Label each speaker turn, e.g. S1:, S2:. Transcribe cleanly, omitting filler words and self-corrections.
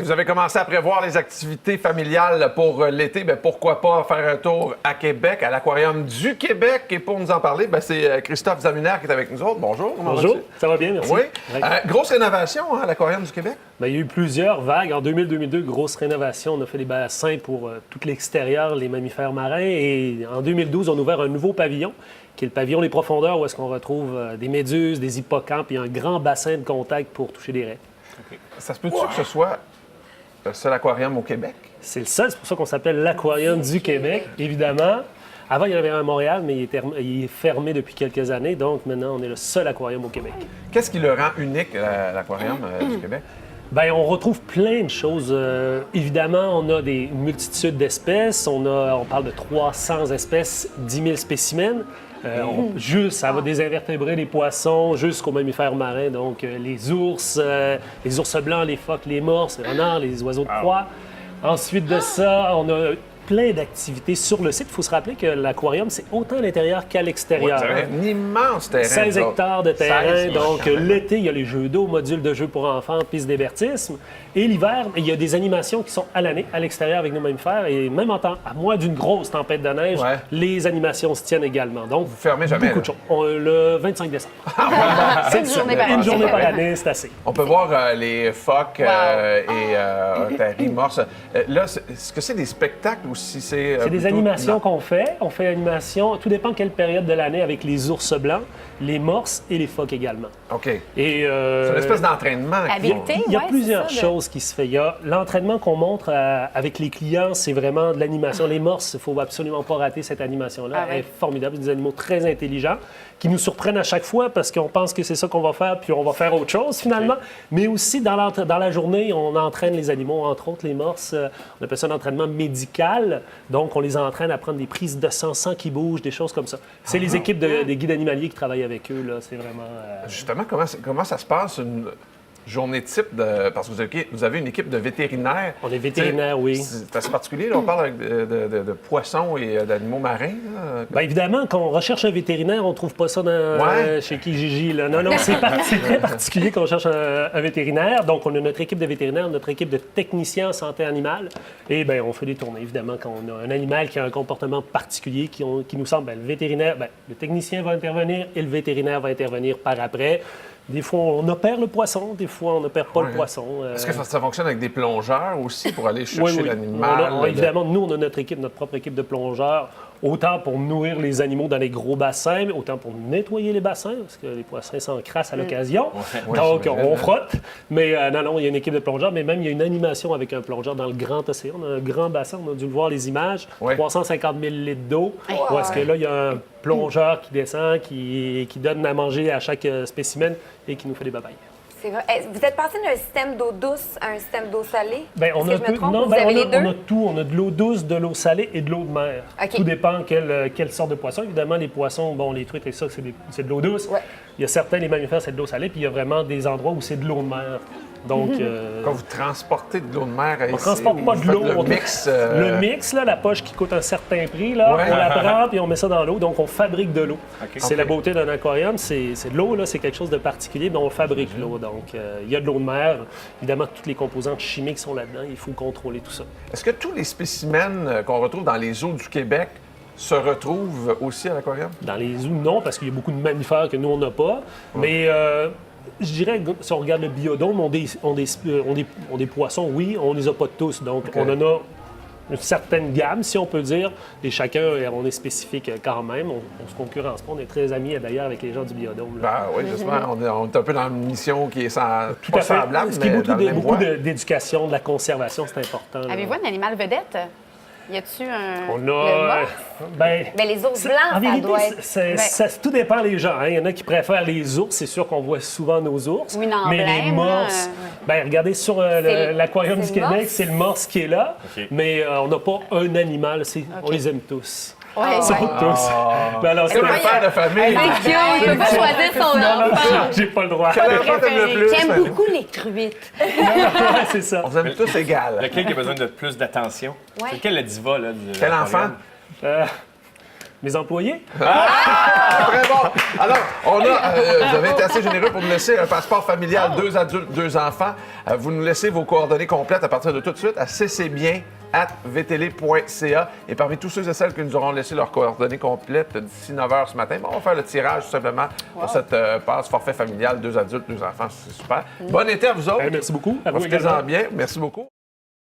S1: Si vous avez commencé à prévoir les activités familiales pour l'été, bien, pourquoi pas faire un tour à Québec, à l'Aquarium du Québec. Et pour nous en parler, bien, c'est Christophe Zamuner qui est avec nous autres. Bonjour.
S2: Bonjour, ça va bien, merci.
S1: Oui. Grosse rénovation à l'Aquarium du Québec?
S2: Bien, il y a eu plusieurs vagues. En 2000-2002, grosse rénovation. On a fait des bassins pour tout l'extérieur, les mammifères marins. Et en 2012, on a ouvert un nouveau pavillon, qui est le pavillon des profondeurs, où est-ce qu'on retrouve des méduses, des hippocampes et un grand bassin de contact pour toucher des raies.
S1: Okay. Ça se peut-tu que ce soit le seul aquarium au Québec?
S2: C'est le seul, c'est pour ça qu'on s'appelle l'Aquarium du Québec, évidemment. Avant, il y en avait un à Montréal, mais il est fermé depuis quelques années. Donc maintenant, on est le seul aquarium au Québec.
S1: Qu'est-ce qui le rend unique, l'Aquarium du Québec?
S2: Bien, on retrouve plein de choses. Évidemment, on a une multitude d'espèces. On parle de 300 espèces, 10 000 spécimens. Ça va des invertébrés, les poissons, jusqu'aux mammifères marins. Donc, les ours blancs, les phoques, les morses, les renards, les oiseaux de proie. Ensuite de ça, on a plein d'activités sur le site. Il faut se rappeler que l'aquarium, c'est autant à l'intérieur qu'à l'extérieur.
S1: Oui, vous avez un immense terrain.
S2: 16 hectares de terrain. Donc, l'été, il y a les jeux d'eau, modules de jeux pour enfants, pistes d'hébertisme. Et l'hiver, il y a des animations qui sont à l'année, à l'extérieur avec nos mammifères. Et même à moins d'une grosse tempête de neige, les animations se tiennent également. Donc,
S1: vous fermez jamais.
S2: Beaucoup de choses. Le 25 décembre. Une journée par année, c'est assez.
S1: On peut voir les phoques et Paris, morse. Là, est-ce que c'est des spectacles ou si c'est...
S2: C'est des animations qu'on fait. On fait animation, tout dépend quelle période de l'année, avec les ours blancs, les morses et les phoques également.
S1: OK.
S2: Et,
S1: c'est une espèce d'entraînement.
S2: Il y a plusieurs choses qui se font. Il y a l'entraînement qu'on montre avec les clients, c'est vraiment de l'animation. Les morses, il ne faut absolument pas rater cette animation-là. Elle est formidable. Des animaux très intelligents qui nous surprennent à chaque fois parce qu'on pense que c'est ça qu'on va faire, puis on va faire autre chose finalement. Okay. Mais aussi, dans la journée, on entraîne les animaux, entre autres les morses. On appelle ça un entraînement médical. Donc, on les entraîne à prendre des prises de sang qui bougent, des choses comme ça. C'est les équipes des guides animaliers qui travaillent avec eux. Là. C'est vraiment...
S1: Justement, comment ça se passe une journée type parce que vous avez une équipe de vétérinaires.
S2: On est vétérinaires, oui.
S1: C'est assez particulier, là. On parle de poissons et d'animaux marins.
S2: Bien, évidemment, quand on recherche un vétérinaire, on ne trouve pas ça chez Kijiji. Là. Non, c'est très particulier qu'on cherche un vétérinaire. Donc, on a notre équipe de vétérinaires, notre équipe de techniciens en santé animale. Et bien, on fait des tournées, évidemment, quand on a un animal qui a un comportement particulier qui nous semble, le vétérinaire, le technicien va intervenir et le vétérinaire va intervenir par après. Des fois, on opère le poisson, des fois, on n'opère pas le poisson.
S1: Est-ce que ça fonctionne avec des plongeurs aussi pour aller chercher l'animal?
S2: Évidemment, nous, on a notre propre équipe de plongeurs, autant pour nourrir les animaux dans les gros bassins, mais autant pour nettoyer les bassins, parce que les poissons s'encrassent à l'occasion. Donc, on frotte. Mais non, il y a une équipe de plongeurs, mais même, il y a une animation avec un plongeur dans le grand océan. On a un grand bassin, on a dû le voir les images, 350 000 litres d'eau, où est-ce que là, il y a un plongeur qui descend, qui donne à manger à chaque spécimen et qui nous fait des babayes.
S3: C'est vrai. Vous êtes passé d'un système d'eau douce à un système d'eau salée?
S2: Bien, on a
S3: tout. Vous avez les deux? On
S2: a tout. On a de l'eau douce, de l'eau salée et de l'eau de mer.
S3: Okay.
S2: Tout dépend quelle sorte de poisson. Évidemment, les poissons, les truites et ça, c'est de l'eau douce. Ouais. Il y a certains, les mammifères, c'est de l'eau salée, puis il y a vraiment des endroits où c'est de l'eau de mer. Donc,
S1: quand vous transportez de l'eau de mer,
S2: on ne transporte pas de l'eau. Le mix, là, la poche qui coûte un certain prix, là, on la prend et on met ça dans l'eau. Donc, on fabrique de l'eau. Okay. C'est la beauté d'un aquarium. C'est de l'eau, là, c'est quelque chose de particulier, mais on fabrique l'eau. Donc, il y a de l'eau de mer. Évidemment, toutes les composantes chimiques sont là-dedans. Il faut contrôler tout ça.
S1: Est-ce que tous les spécimens qu'on retrouve dans les eaux du Québec se retrouvent aussi à l'aquarium? Dans
S2: les zoos, non, parce qu'il y a beaucoup de mammifères que nous, on n'a pas. Mais... je dirais que si on regarde le biodôme, on des poissons, oui, on les a pas tous. Donc, on en a une certaine gamme, si on peut dire, et chacun, on est spécifique quand même. On se concurrence pas. On est très amis, d'ailleurs, avec les gens du biodôme.
S1: Oui, j'espère. On est un peu dans une mission qui est semblable,
S2: Ce qui est beaucoup d'éducation, de la conservation, c'est important.
S3: Avez-vous un animal vedette? Y a-tu un...
S2: On a...
S3: les ours blancs,
S2: en vérité,
S3: doit être...
S2: ça tout dépend des gens. Hein. Il y en a qui préfèrent les ours. C'est sûr qu'on voit souvent nos ours.
S3: Oui, non,
S2: mais les morses... regardez sur l'Aquarium du Québec, c'est le morse qui est là. Okay. Mais on n'a pas un animal. On les aime tous.
S3: Oui,
S2: c'est pas tous.
S1: Alors, c'est le père de famille.
S3: Il ne peut pas choisir son enfant.
S2: J'ai pas le droit.
S3: J'aime beaucoup les truites.
S2: C'est ça.
S1: On vous aime tous égal.
S4: Lequel qui a besoin de plus d'attention? C'est lequel le diva, là?
S1: Quel enfant?
S2: Mes employés?
S1: Très bon. Alors, vous avez été assez généreux pour nous laisser un passeport familial, 2 adultes, 2 enfants. Vous nous laissez vos coordonnées complètes à partir de tout de suite à cbien@vtl.ca. Et parmi tous ceux et celles qui nous auront laissé leurs coordonnées complètes d'ici 9 h ce matin, on va faire le tirage tout simplement pour cette passe forfait familial, 2 adultes, 2 enfants. C'est super. Bon été à vous autres.
S2: Merci beaucoup. À vous
S1: Profitez-en bien. Merci beaucoup.